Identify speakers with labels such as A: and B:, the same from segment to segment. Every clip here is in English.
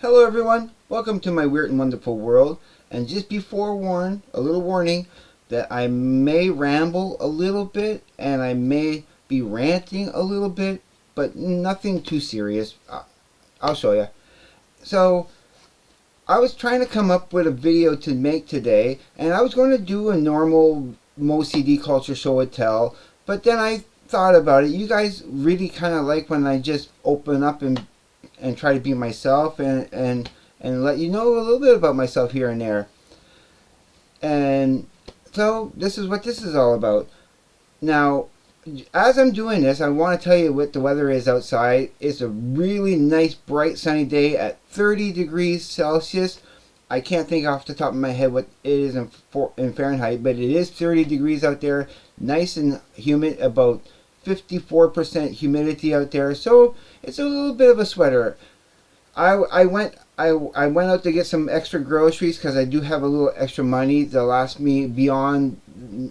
A: Hello everyone, welcome to my weird and wonderful world. And just be forewarned, a little warning, that I may ramble a little bit and I may be ranting a little bit, but nothing too serious. I'll show you. So, I was trying to come up with a video to make today, and I was going to do a normal Mo CD Culture Show and Tell, but then I thought about it. You guys really kind of like when I just open up and try to be myself and let you know a little bit about myself here and there. And so this is what this is all about. Now, as I'm doing this, I want to tell you what the weather is outside. It's a really nice, bright, sunny day at 30 degrees Celsius. I can't think off the top of my head what it is in Fahrenheit, but it is 30 degrees out there, nice and humid, about 54% humidity out there, so it's a little bit of a sweater. I went out to get some extra groceries because I do have a little extra money to last me beyond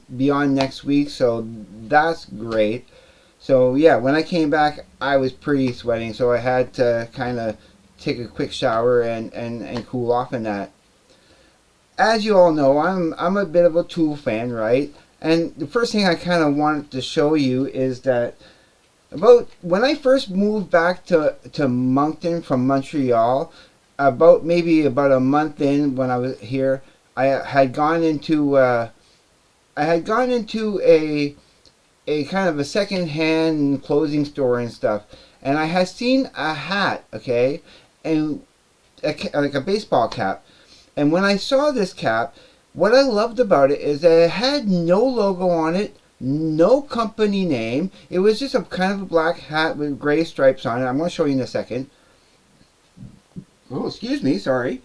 A: next week, so that's great. So yeah, when I came back, I was pretty sweating, so I had to kind of take a quick shower and cool off in that. As you all know, I'm a bit of a Tool fan, right? And the first thing I kind of wanted to show you is that about when I first moved back to Moncton from Montreal, maybe about a month in when I was here, I had gone into a kind of a second-hand clothing store and stuff, and I had seen a hat, okay, and like a baseball cap, and when I saw this cap, what I loved about it is that it had no logo on it, no company name. It was just a kind of a black hat with gray stripes on it. I'm going to show you in a second. Oh, excuse me, sorry.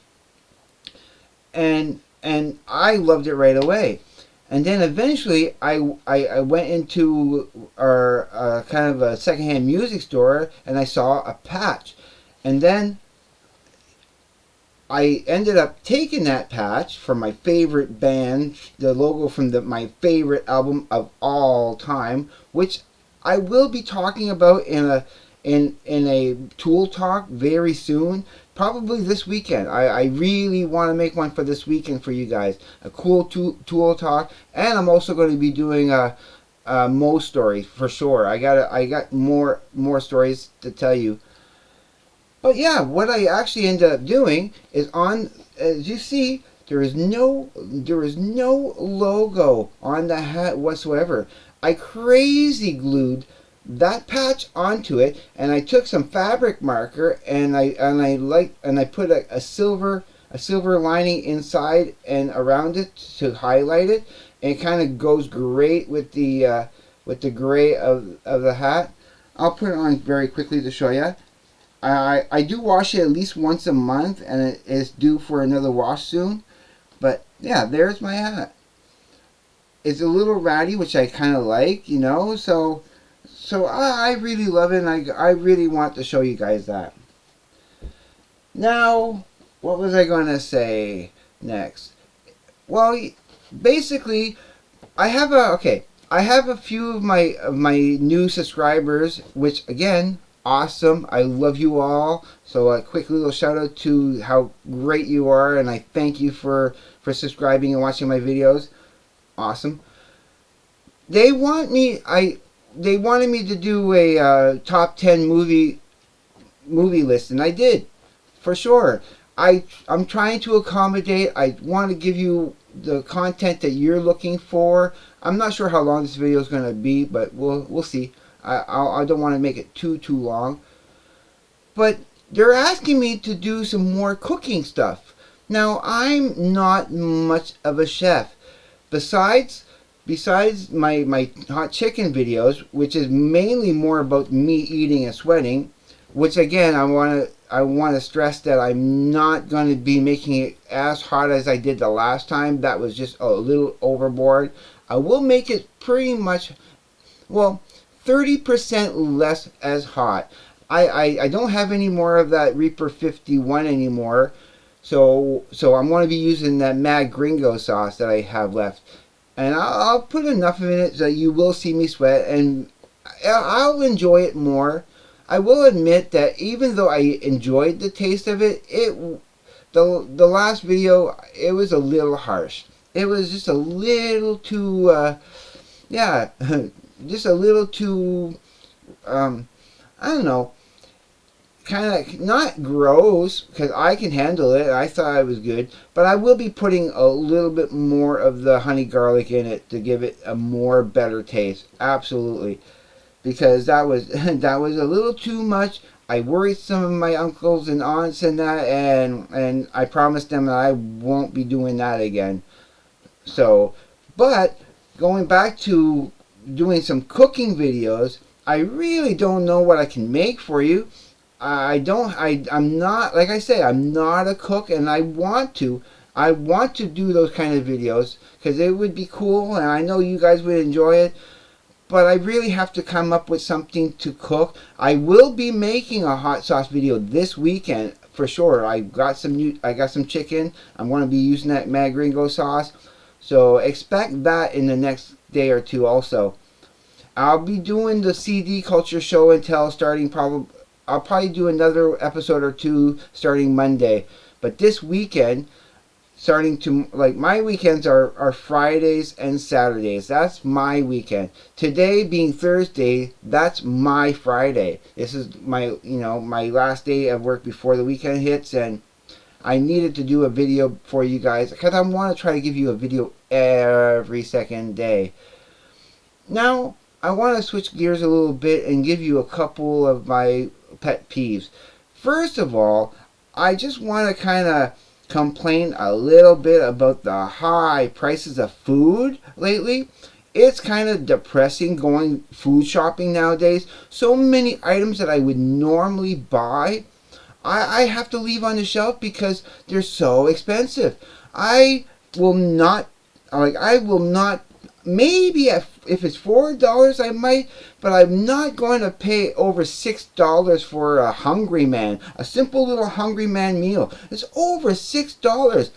A: And I loved it right away. And then eventually I went into our kind of a secondhand music store and I saw a patch. And then I ended up taking that patch from my favorite band, the logo from my favorite album of all time, which I will be talking about in a Tool Talk very soon, probably this weekend. I really want to make one for this weekend for you guys, a cool Tool Talk, and I'm also going to be doing a Mo story for sure. I got more stories to tell you. But yeah, what I actually ended up doing is as you see, there is no logo on the hat whatsoever. I crazy glued that patch onto it, and I took some fabric marker and I put a silver lining inside and around it to highlight it, and it kind of goes great with the gray of the hat. I'll put it on very quickly to show you. I do wash it at least once a month, and it is due for another wash soon. But yeah, there's my hat. It's a little ratty, which I kind of like, you know. So I really love it, and I really want to show you guys that. Now, what was I going to say next? Well, basically, I have a few of my new subscribers, which again, awesome. I love you all. So a quick little shout out to how great you are, and I thank you for subscribing and watching my videos. Awesome. They wanted me to do a top 10 movie list, and I did, for sure. I'm trying to accommodate. I want to give you the content that you're looking for. I'm not sure how long this video is going to be, but we'll see. I don't want to make it too long. But they're asking me to do some more cooking stuff. Now, I'm not much of a chef. Besides my hot chicken videos, which is mainly more about me eating and sweating, which again, I want to stress that I'm not going to be making it as hot as I did the last time. That was just a little overboard. I will make it pretty much, well, 30% less as hot. I don't have any more of that Reaper 51 anymore, so I'm going to be using that Mad Gringo sauce that I have left, and I'll put enough of it that you will see me sweat, and I'll enjoy it more. I will admit that even though I enjoyed the taste of it, the last video, it was a little harsh. It was just a little too yeah, just a little too I don't know, kind of not gross, because I can handle it. I thought it was good, but I will be putting a little bit more of the honey garlic in it to give it a more better taste. Absolutely, because that was that was a little too much. I worried some of my uncles and aunts and that, and I promised them that I won't be doing that again. So, but going back to doing some cooking videos, I really don't know what I can make for you. I'm not, like I say, I'm not a cook, and I want to do those kind of videos because it would be cool, and I know you guys would enjoy it. But I really have to come up with something to cook. I will be making a hot sauce video this weekend for sure. I got some chicken. I'm going to be using that Magringo sauce, so expect that in the next day or two. Also, I'll be doing the CD Culture Show and Tell starting probably. I'll probably do another episode or two starting Monday. But this weekend, starting to, like, my weekends are Fridays and Saturdays. That's my weekend. Today being Thursday, that's my Friday. This is my, my last day of work before the weekend hits, and I needed to do a video for you guys because I want to try to give you a video every second day. Now, I want to switch gears a little bit and give you a couple of my pet peeves. First of all, I just want to kind of complain a little bit about the high prices of food lately. It's kind of depressing going food shopping nowadays. So many items that I would normally buy, I have to leave on the shelf because they're so expensive. I will not, maybe if it's $4 I might, but I'm not going to pay over $6 for a Hungry Man, a simple little Hungry Man meal. It's over $6.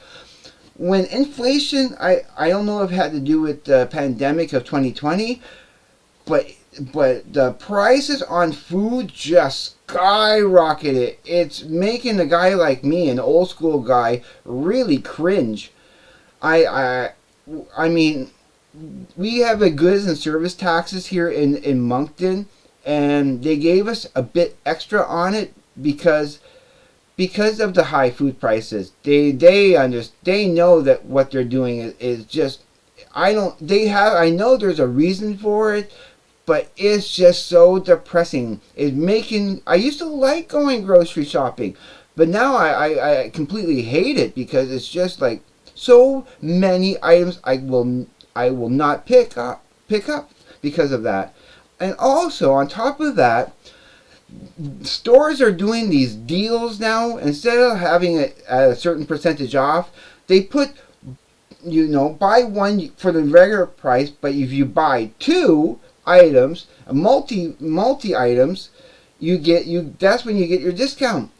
A: When inflation, I don't know if it had to do with the pandemic of 2020, but the prices on food just skyrocketed. It's making a guy like me, an old school guy, really cringe. I mean, we have a goods and service taxes here in Moncton, and they gave us a bit extra on it because of the high food prices. They know that what they're doing is just, I know there's a reason for it, but it's just so depressing. I used to like going grocery shopping, but now I completely hate it because it's just like so many items I will not pick up because of that. And also on top of that, stores are doing these deals now. Instead of having it at a certain percentage off, they put, buy one for the regular price, but if you buy two items, multi items, that's when you get your discount.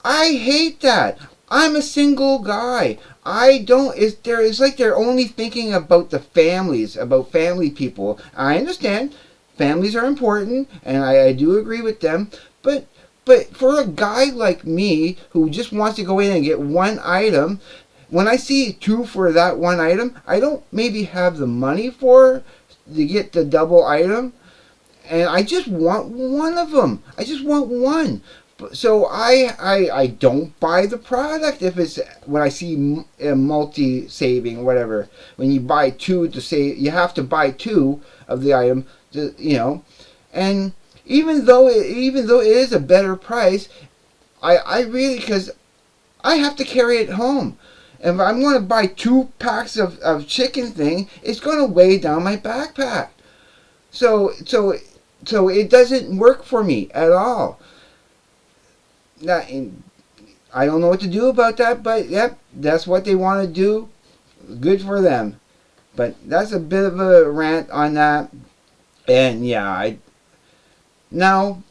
A: I hate that. I'm a single guy. It's like they're only thinking about the families, about family people. I understand families are important, and I do agree with them, but for a guy like me who just wants to go in and get one item, when I see two for that one item, I don't maybe have the money to get the double item, and I just want one of them. I just want one. So I don't buy the product if it's when I see multi-saving, whatever. When you buy two to save, you have to buy two of the item, and even though it is a better price, I really, because I have to carry it home. If I'm going to buy 2 packs of chicken thing, it's going to weigh down my backpack. So it doesn't work for me at all. Now, I don't know what to do about that, but yep, that's what they want to do. Good for them. But that's a bit of a rant on that. And yeah, now,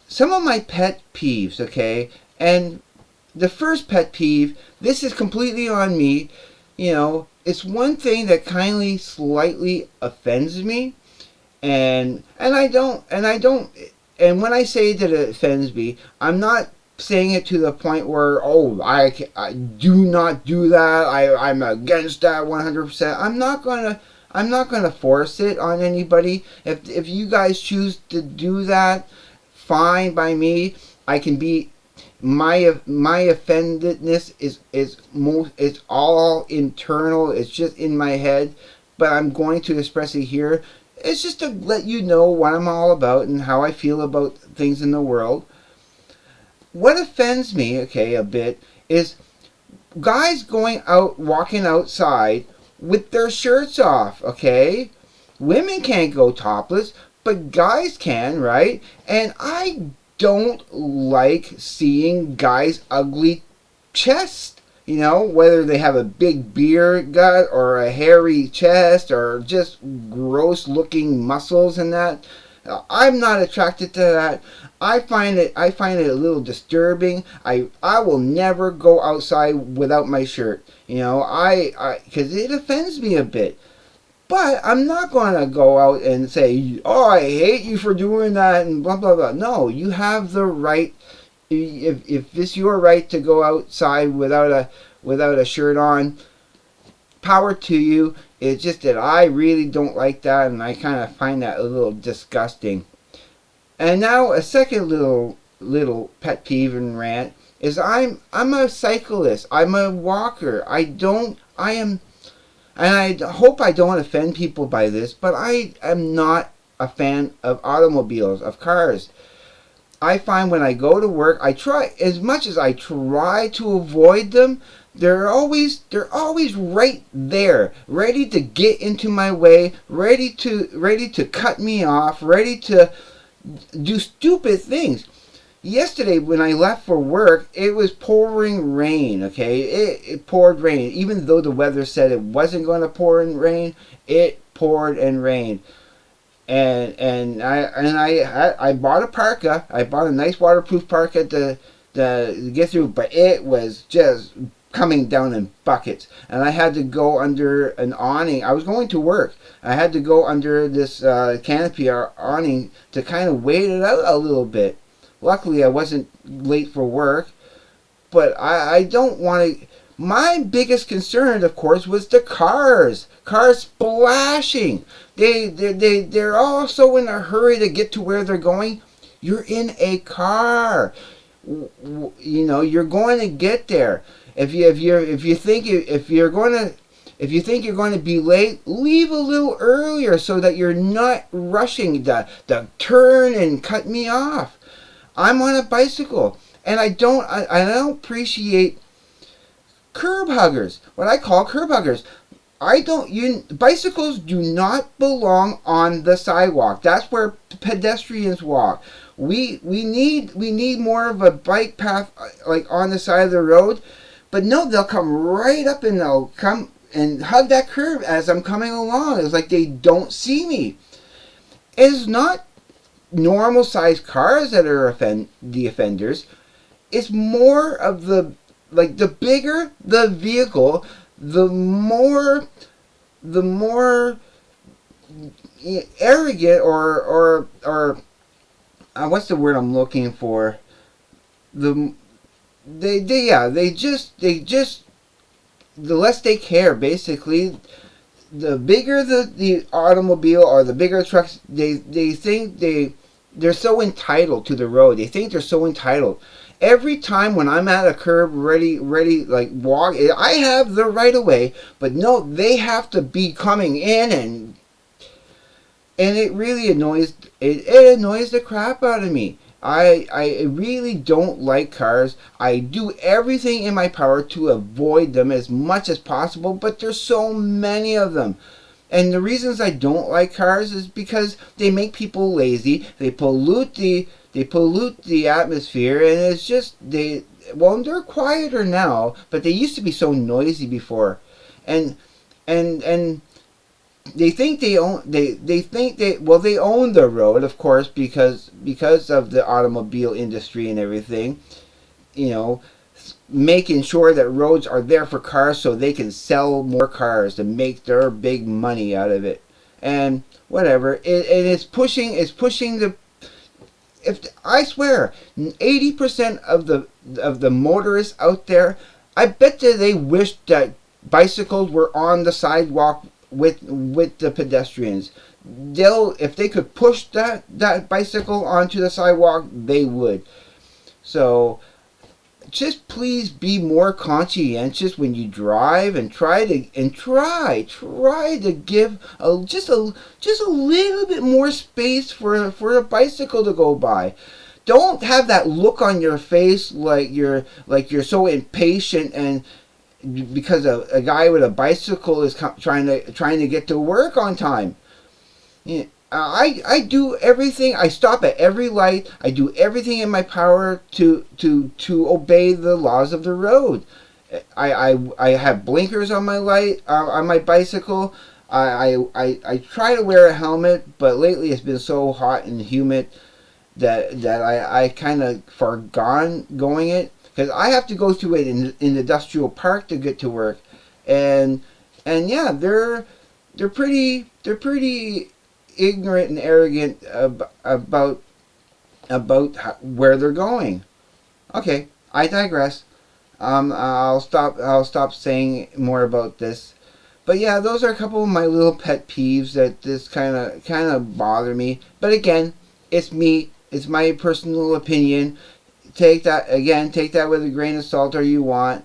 A: some of my pet peeves, okay? And the first pet peeve, this is completely on me. It's one thing that slightly offends me, and I don't and when I say that it offends me, I'm not saying it to the point where, oh, I do not do that. I'm against that 100%. I'm not gonna force it on anybody. If you guys choose to do that, fine by me. I can be my offendedness it's all internal. It's just in my head, but I'm going to express it here. It's just to let you know what I'm all about and how I feel about things in the world. What offends me, okay, a bit, is guys going out, walking outside with their shirts off, okay? Women can't go topless, but guys can, right? And I don't like seeing guys' ugly chests. You know, whether they have a big beer gut or a hairy chest or just gross looking muscles and that. I'm not attracted to that. I find it a little disturbing. I will never go outside without my shirt. You know, cuz it offends me a bit. But I'm not going to go out and say, "Oh, I hate you for doing that," and blah blah blah. No, you have the right. If it's your right to go outside without a shirt on, power to you. It's just that I really don't like that, and I kind of find that a little disgusting. And now a second little pet peeve and rant is I'm a cyclist. I'm a walker. I am, and I hope I don't offend people by this, but I am not a fan of automobiles, of cars. I find when I go to work, I try as much as I try to avoid them. They're always right there, ready to get into my way, ready to cut me off, ready to do stupid things. Yesterday when I left for work, it was pouring rain, okay? It poured rain. Even though the weather said it wasn't going to pour and rain, it poured and rained. And I bought a parka. I bought a nice waterproof parka to get through, but it was just coming down in buckets, and I had to go under an awning. I was going to work. I had to go under this canopy or awning to kind of wait it out a little bit. Luckily, I wasn't late for work, but I don't want to. My biggest concern, of course, was the cars. Cars splashing. They're all so in a hurry to get to where they're going. You're in a car. You know, you're going to get there. If you think you're going to be late, leave a little earlier so that you're not rushing to turn and cut me off. I'm on a bicycle, and I don't appreciate curb huggers. What I call curb huggers. Bicycles do not belong on the sidewalk. That's where pedestrians walk. We need more of a bike path like on the side of the road. But no, they'll come right up and they'll come and hug that curb as I'm coming along. It's like they don't see me. It's not normal sized cars that are the offenders. It's more of the bigger the vehicle, the more arrogant or what's the word I'm looking for? They just the less they care, basically. The bigger the automobile or the bigger trucks, they think they're so entitled to the road. They think they're so entitled. Every time when I'm at a curb ready like walk, I have the right of way, but no, they have to be coming in, and it really annoys the crap out of me. I really don't like cars. I do everything in my power to avoid them as much as possible, but there's so many of them. And the reasons I don't like cars is because they make people lazy. They pollute the atmosphere, and it's just they're quieter now, but they used to be so noisy before. And they think they own they own the road, of course, because of the automobile industry and everything, you know, making sure that roads are there for cars so they can sell more cars to make their big money out of it. And whatever, it's pushing if I swear, 80% of the motorists out there, I bet that they wish that bicycles were on the sidewalk with the pedestrians. They'll, if they could push that bicycle onto the sidewalk, they would. So just please be more conscientious when you drive, and try to give just a little bit more space for a bicycle to go by. Don't have that look on your face like you're so impatient, and because a guy with a bicycle is trying to get to work on time. Yeah, I do everything. I stop at every light. I do everything in my power to obey the laws of the road. I have blinkers on my light on my bicycle. I try to wear a helmet, but lately it's been so hot and humid that I kind of forgone going it, because I have to go through it in industrial park to get to work, and yeah, they're pretty ignorant and arrogant about where they're going. Okay, I digress. I'll stop saying more about this. But yeah, those are a couple of my little pet peeves that just kind of bother me. But again, it's me. It's my personal opinion. Take that with a grain of salt, or you want.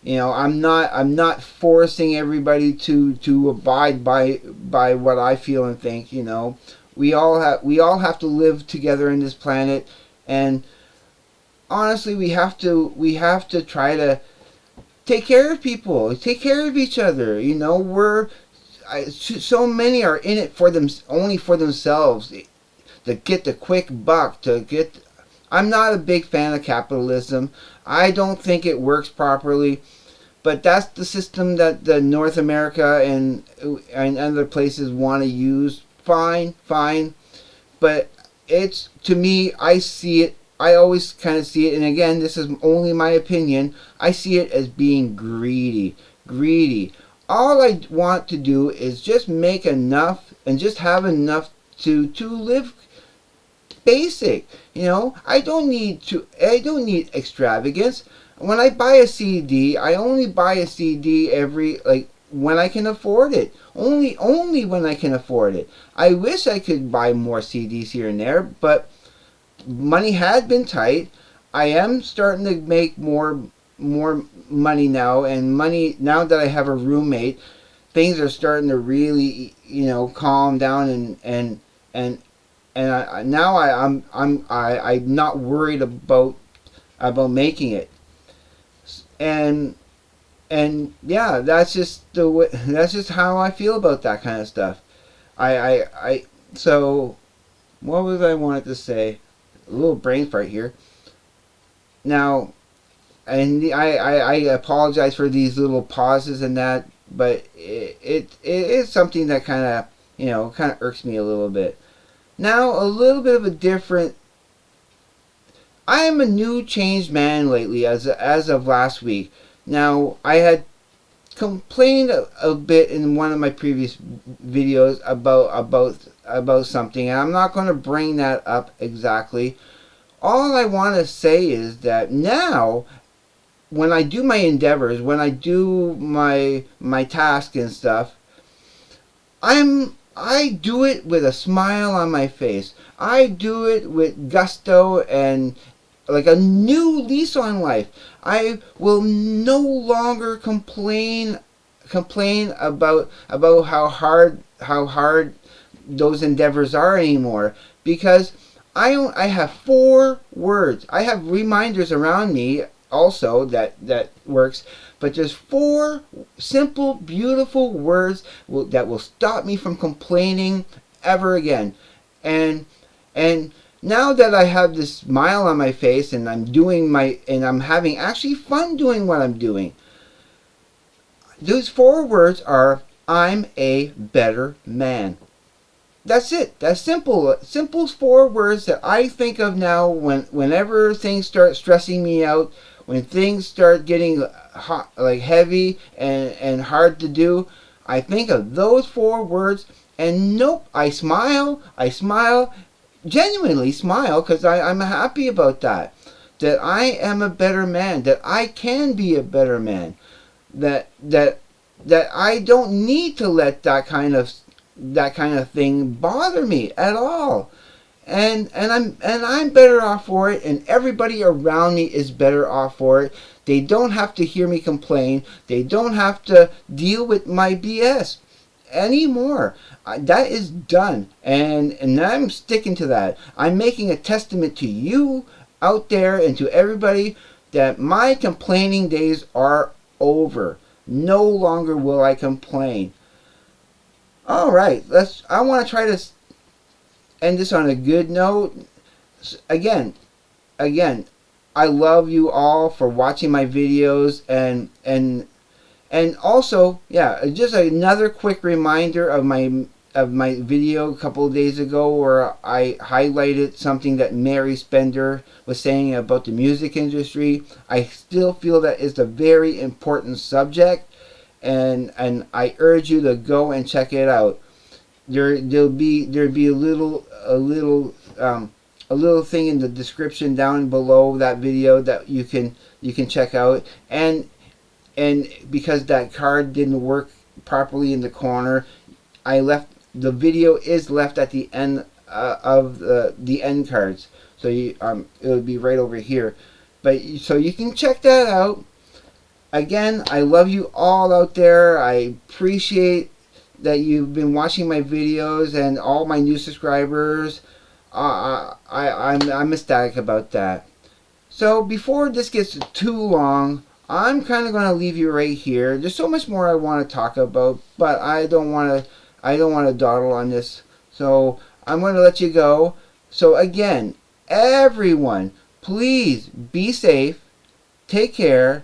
A: You know, I'm not forcing everybody to abide by what I feel and think. You know, we all have to live together in this planet, and honestly, we have to try to take care of people, take care of each other. You know, so many are in it only for themselves, to get the quick buck, I'm not a big fan of capitalism. I don't think it works properly, but that's the system that the North America and other places want to use. Fine, but it's, to me, I see it. I always kind of see it, and again, this is only my opinion. I see it as being greedy. All I want to do is just make enough and just have enough to live basic. You know, I don't need extravagance. When I buy a CD, I only buy a CD when I can afford it. Only when I can afford it. I wish I could buy more CDs here and there, but money had been tight. I am starting to make more money now, and now that I have a roommate, things are starting to really, calm down, and I'm not worried about making it, and yeah, that's just how I feel about that kind of stuff. So what was I wanted to say? A little brain fart here. Now, and I apologize for these little pauses and that, but it is something that kind of irks me a little bit. Now, a little bit of a different. I am a new changed man lately, as of last week. Now, I had complained a bit in one of my previous videos about something, and I'm not going to bring that up exactly. All I want to say is that now, when I do my endeavors, when I do my task and stuff, I do it with a smile on my face. I do it with gusto and like a new lease on life. I will no longer complain about how hard those endeavors are anymore, because I have 4 words. I have reminders around me also that works, but just 4 simple, beautiful words that will stop me from complaining ever again. And now that I have this smile on my face, and I'm having actually fun doing what I'm doing, those 4 words are, I'm a better man. That's it. That's simple. Simple 4 words that I think of now whenever things start stressing me out, when things start getting hot, like heavy and hard to do. I think of those 4 words, and nope, I smile. genuinely smile because I'm happy about that. That I am a better man. That I can be a better man. That I don't need to let that kind of thing bother me at all. And I'm better off for it, and everybody around me is better off for it. They don't have to hear me complain. They don't have to deal with my BS anymore. That is done, and I'm sticking to that. I'm making a testament to you out there and to everybody that my complaining days are over. No longer will I complain. All right, I want to try to end this on a good note. Again, again, I love you all for watching my videos, and also, yeah, just another quick reminder of my video a couple of days ago where I highlighted something that Mary Spender was saying about the music industry. I still feel that is a very important subject, and I urge you to go and check it out. There'll be a little thing in the description down below that video that you can check out, and because that card didn't work properly in the corner, I left the video is left at the end of the end cards, so it'll be right over here, but so you can check that out. Again, I love you all out there. I appreciate that you've been watching my videos, and all my new subscribers. I'm ecstatic about that. So before this gets too long, I'm kind of going to leave you right here. There's so much more I want to talk about, but I don't want to dawdle on this. So I'm going to let you go. So again, everyone, please be safe. Take care.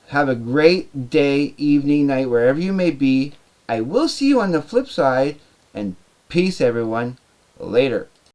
A: Have a great day, evening, night, wherever you may be. I will see you on the flip side, and peace, everyone. Later.